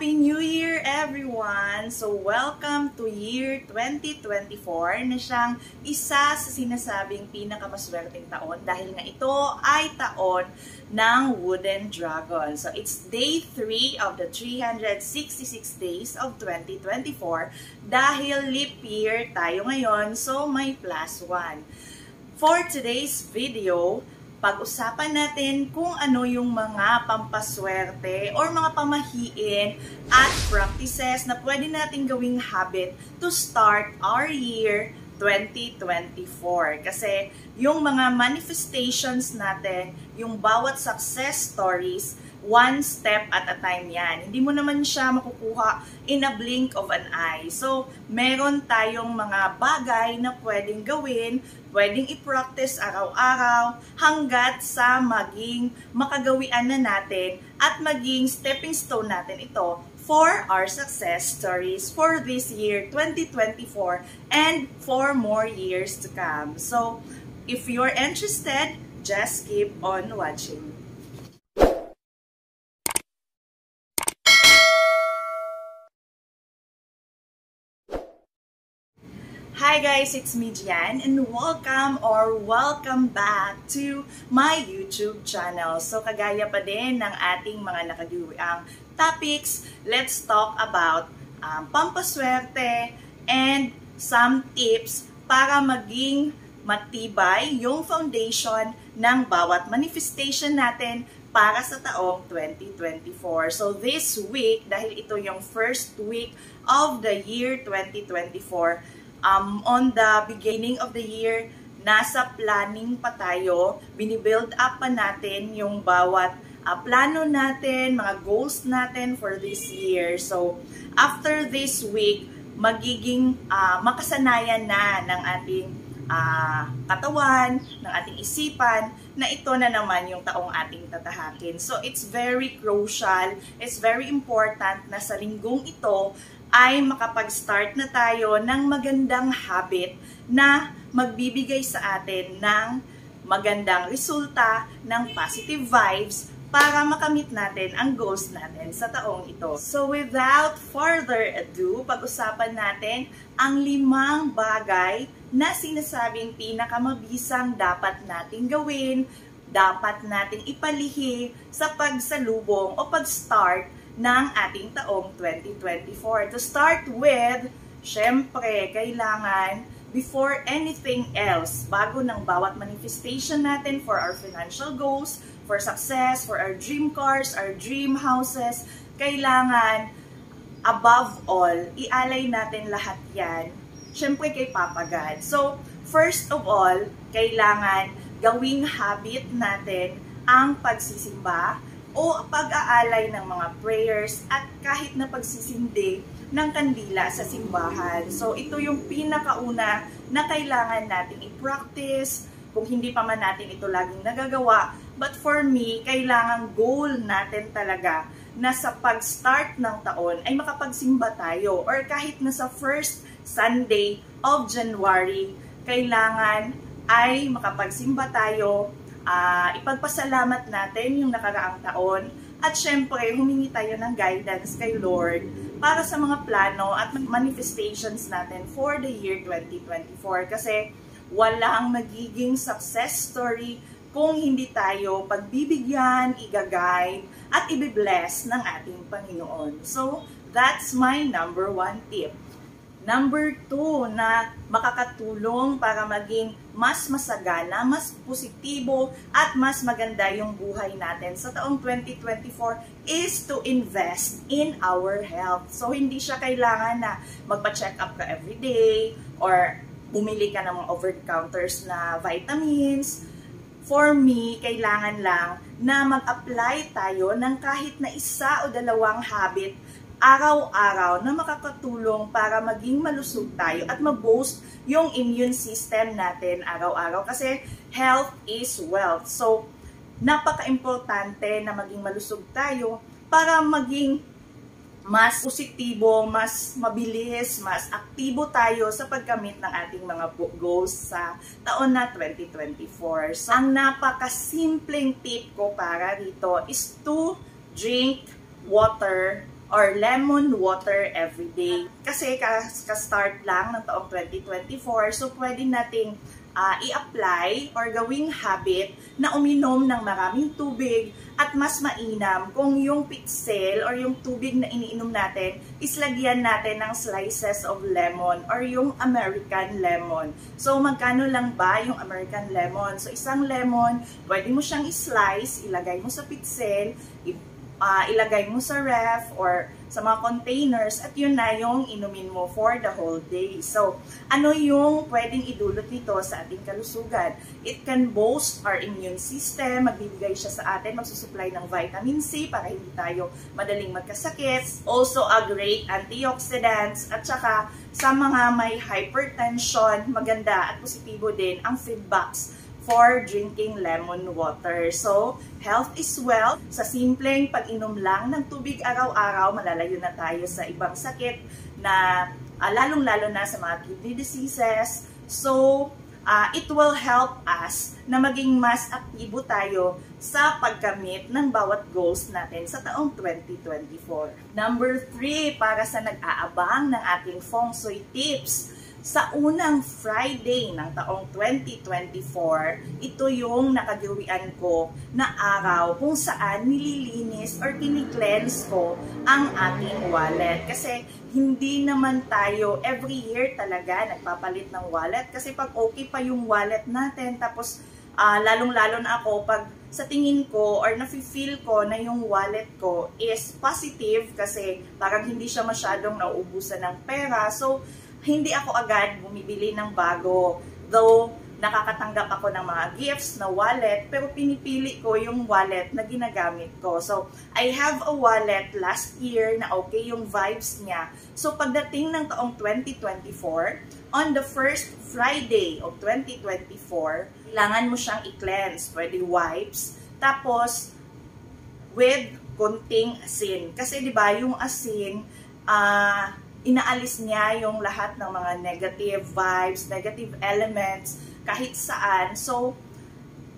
Happy New Year everyone! So welcome to year 2024 na siyang isa sa sinasabing pinakamaswerteng taon dahil nga ito ay taon ng Wooden Dragon. So it's day 3 of the 366 days of 2024 dahil leap year tayo ngayon, so may +1. For today's video, pag-usapan natin kung ano yung mga pampaswerte or mga pamahiin at practices na pwede natin gawing habit to start our year 2024. Kasi yung mga manifestations natin, yung bawat success stories, one step at a time yan. Hindi mo naman siya makukuha in a blink of an eye. So, meron tayong mga bagay na pwedeng gawin, pwedeng i-practice araw-araw hanggat sa maging makagawian na natin at maging stepping stone natin ito for our success stories for this year 2024 and for more years to come. So, if you're interested, just keep on watching. Hi guys, it's me Gian and welcome back to my YouTube channel. So kagaya pa din ng ating mga nakagiwiang topics, let's talk about pampaswerte and some tips para maging matibay yung foundation ng bawat manifestation natin para sa taong 2024. So this week, dahil ito yung first week of the year 2024, on the beginning of the year, nasa planning pa tayo, binibuild up pa natin yung bawat plano natin, mga goals natin for this year. So, after this week, magiging makasanayan na ng ating katawan, ng ating isipan, na ito na naman yung taong ating tatahakin. So, it's very crucial, it's very important na sa linggong ito ay makapag-start na tayo ng magandang habit na magbibigay sa atin ng magandang resulta, ng positive vibes para makamit natin ang goals natin sa taong ito. So without further ado, pag-usapan natin ang 5 bagay na sinasabing pinakamabisang dapat nating gawin, dapat nating ipalihi sa pagsalubong o pag-start ng ating taong 2024. To start with, syempre, kailangan, before anything else, bago ng bawat manifestation natin for our financial goals, for success, for our dream cars, our dream houses, kailangan, above all, ialay natin lahat yan, syempre kay Papa God. So, first of all, kailangan gawing habit natin ang pagsisimba o pag-aalay ng mga prayers at kahit na pagsisindi ng kandila sa simbahan. So, ito yung pinakauna na kailangan nating i-practice kung hindi pa man natin ito laging nagagawa. But for me, kailangan goal natin talaga na sa pag-start ng taon ay makapagsimba tayo or kahit na sa first Sunday of January, kailangan ay makapagsimba tayo, ipagpasalamat natin yung nakaraang taon at syempre humingi tayo ng guidance kay Lord para sa mga plano at manifestations natin for the year 2024 kasi walang magiging success story kung hindi tayo pagbibigyan, i-guide at i-bless ng ating Panginoon. So that's my number 1 tip. Number 2 na makakatulong para maging mas masagana, mas positibo, at mas maganda yung buhay natin sa taong 2024 is to invest in our health. So, hindi siya kailangan na magpa-check up ka everyday or bumili ka ng mga over-the-counters na vitamins. For me, kailangan lang na mag-apply tayo ng kahit na 1 o 2 habit araw-araw na makakatulong para maging malusog tayo at ma-boost yung immune system natin araw-araw kasi health is wealth. So, napaka-importante na maging malusog tayo para maging mas positibo, mas mabilis, mas aktibo tayo sa pagkamit ng ating mga goals sa taon na 2024. So, ang napaka-simpleng tip ko para dito is to drink water or lemon water every day. Kasi ka-start lang ng taong 2024, so pwede nating i-apply or gawing habit na uminom ng maraming tubig at mas mainam kung yung pitsel or yung tubig na iniinom natin is lagyan natin ng slices of lemon or yung American lemon. So magkano lang ba yung American lemon? So isang lemon, pwede mo siyang i-slice, ilagay mo sa pitsel, ilagay mo sa ref or sa mga containers at yun na yung inumin mo for the whole day. So, ano yung pwedeng idulot nito sa ating kalusugan? It can boost our immune system, magbibigay siya sa atin, magsusupply ng vitamin C para hindi tayo madaling magkasakit. Also, a great antioxidants at saka sa mga may hypertension, maganda at positibo din ang feedbacks for drinking lemon water. So, health is wealth. Sa simpleng pag-inom lang ng tubig araw-araw, malalayo na tayo sa ibang sakit na lalong-lalo na sa mga kidney diseases. So, it will help us na maging mas aktibo tayo sa pagkamit ng bawat goals natin sa taong 2024. Number 3, para sa nag-aabang ng ating feng shui tips. Sa unang Friday ng taong 2024, ito yung nakagawian ko na araw kung saan nililinis or kini-cleanse ko ang ating wallet. Kasi hindi naman tayo every year talaga nagpapalit ng wallet. Kasi pag okay pa yung wallet natin, tapos lalong-lalo na ako pag sa tingin ko or nafe-feel ko na yung wallet ko is positive kasi parang hindi siya masyadong nauubusan ng pera. So, hindi ako agad bumibili ng bago. Though, nakakatanggap ako ng mga gifts na wallet, pero pinipili ko yung wallet na ginagamit ko. So, I have a wallet last year na okay yung vibes niya. So, pagdating ng taong 2024, on the first Friday of 2024, kailangan mo siyang i-cleanse. Pwede wipes. Tapos, with konting asin. Kasi, di ba, yung asin, inaalis niya yung lahat ng mga negative vibes, negative elements, kahit saan. So,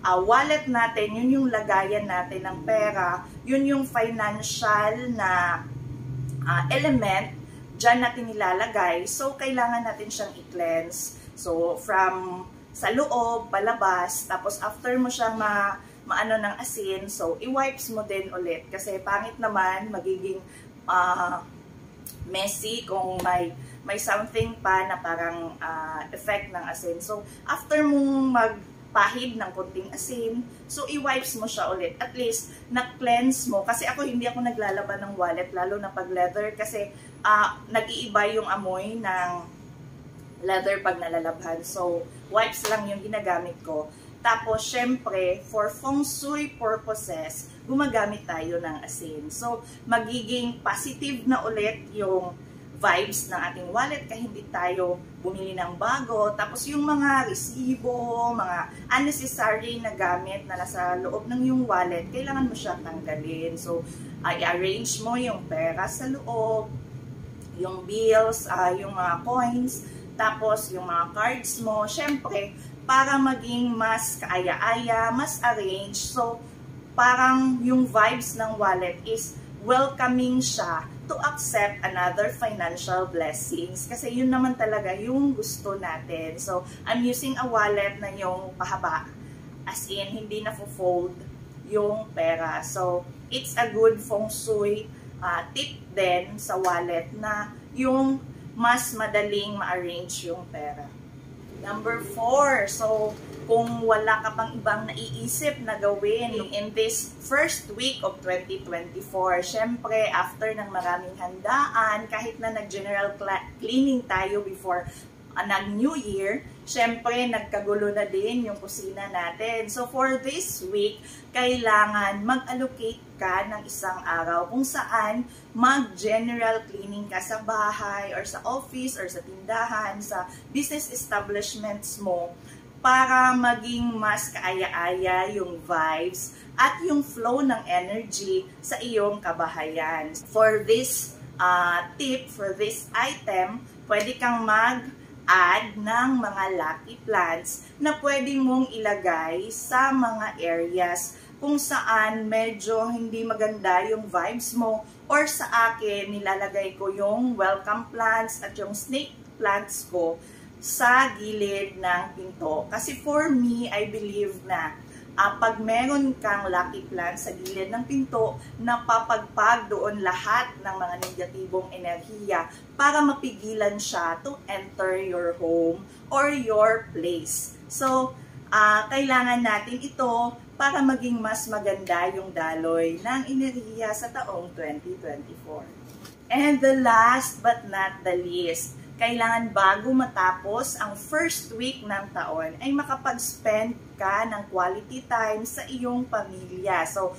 wallet natin, yun yung lagayan natin ng pera, yun yung financial na element, dyan natin nilalagay. So, kailangan natin siyang i-cleanse. So, from sa loob, palabas, tapos after mo siyang maano ng asin, so, i-wipes mo din ulit. Kasi pangit naman, magiging messy kung may something pa na parang effect ng asin. So, after mong magpahid ng konting asin, so i-wipes mo siya ulit. At least, na-cleanse mo. Kasi ako, hindi ako naglalaban ng wallet, lalo na pag leather. Kasi, nag-iiba yung amoy ng leather pag nalalabhan. So, wipes lang yung ginagamit ko. Tapos, syempre, for feng shui purposes, gumagamit tayo ng asin. So, magiging positive na ulit yung vibes ng ating wallet kahit hindi tayo bumili ng bago. Tapos, yung mga resibo, mga unnecessary na gamit na nasa loob ng yung wallet, kailangan mo siyang tanggalin. So, i-arrange mo yung pera sa loob, yung bills, yung mga coins, tapos yung mga cards mo. Syempre, para maging mas kaaya-aya, mas arrange. So, parang yung vibes ng wallet is welcoming siya to accept another financial blessings. Kasi yun naman talaga yung gusto natin. So, I'm using a wallet na yung pahaba. As in, hindi na fold yung pera. So, it's a good feng shui tip din sa wallet na yung mas madaling ma-arrange yung pera. Number 4, so kung wala ka pang ibang naiisip na gawin in this first week of 2024, syempre after ng maraming handaan, kahit na nag-general cleaning tayo before nag-New Year, syempre nagkagulo na din yung kusina natin. So for this week, kailangan mag-allocate ka ng isang araw kung saan mag-general cleaning ka sa bahay or sa office or sa tindahan, sa business establishments mo para maging mas kaaya-aya yung vibes at yung flow ng energy sa iyong kabahayan. For this tip, for this item, pwede kang mag-add ng mga lucky plants na pwede mong ilagay sa mga areas kung saan medyo hindi maganda yung vibes mo, or sa akin, nilalagay ko yung welcome plants at yung snake plants ko sa gilid ng pinto. Kasi for me, I believe na pag meron kang lucky plant sa gilid ng pinto, napapagpag doon lahat ng mga negatibong enerhiya para mapigilan siya to enter your home or your place. So, kailangan natin ito para maging mas maganda yung daloy ng enerhiya sa taong 2024. And the last but not the least, kailangan bago matapos ang first week ng taon ay makapag-spend ka ng quality time sa iyong pamilya. So,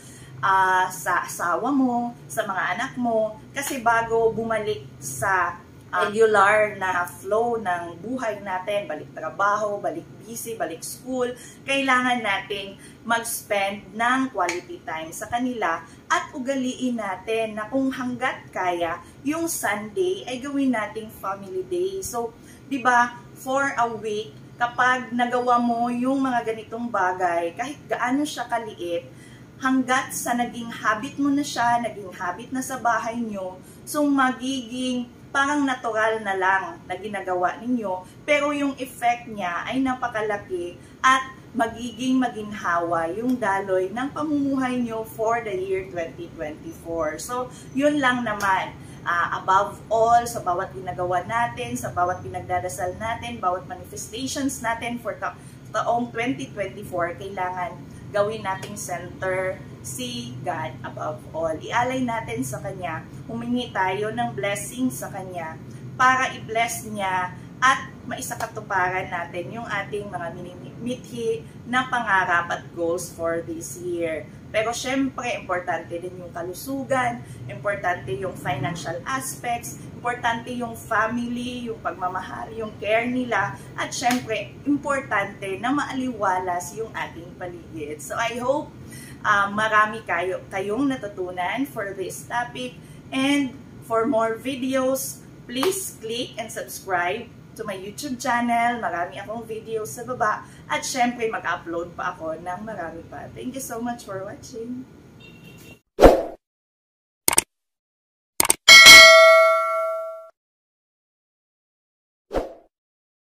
sa asawa mo, sa mga anak mo, kasi bago bumalik sa regular na flow ng buhay natin, balik trabaho, balik busy, balik school, kailangan nating mag-spend ng quality time sa kanila at ugaliin natin na kung hanggat kaya, yung Sunday ay gawin nating family day. So, di ba, for a week, kapag nagawa mo yung mga ganitong bagay, kahit gaano siya kaliit, hanggat sa naging habit mo na siya, naging habit na sa bahay nyo, so magiging parang natural na lang na ginagawa ninyo, pero yung effect niya ay napakalaki at magiging maginhawa yung daloy ng pamumuhay nyo for the year 2024. So, yun lang naman. Above all, sa bawat ginagawa natin, sa bawat pinagdadasal natin, bawat manifestations natin for taong 2024, kailangan gawin nating center si God above all. Ialay natin sa Kanya, humingi tayo ng blessing sa Kanya para i-bless niya at maisakatuparan natin yung ating mga minimithi na pangarap at goals for this year. Pero syempre, importante din yung kalusugan, importante yung financial aspects, importante yung family, yung pagmamahal, yung care nila, at syempre, importante na maaliwalas yung ating paligid. So I hope marami kayong natutunan for this topic, and for more videos, please click and subscribe to my YouTube channel. Marami akong videos sa baba. At syempre, mag-upload pa ako ng marami pa. Thank you so much for watching.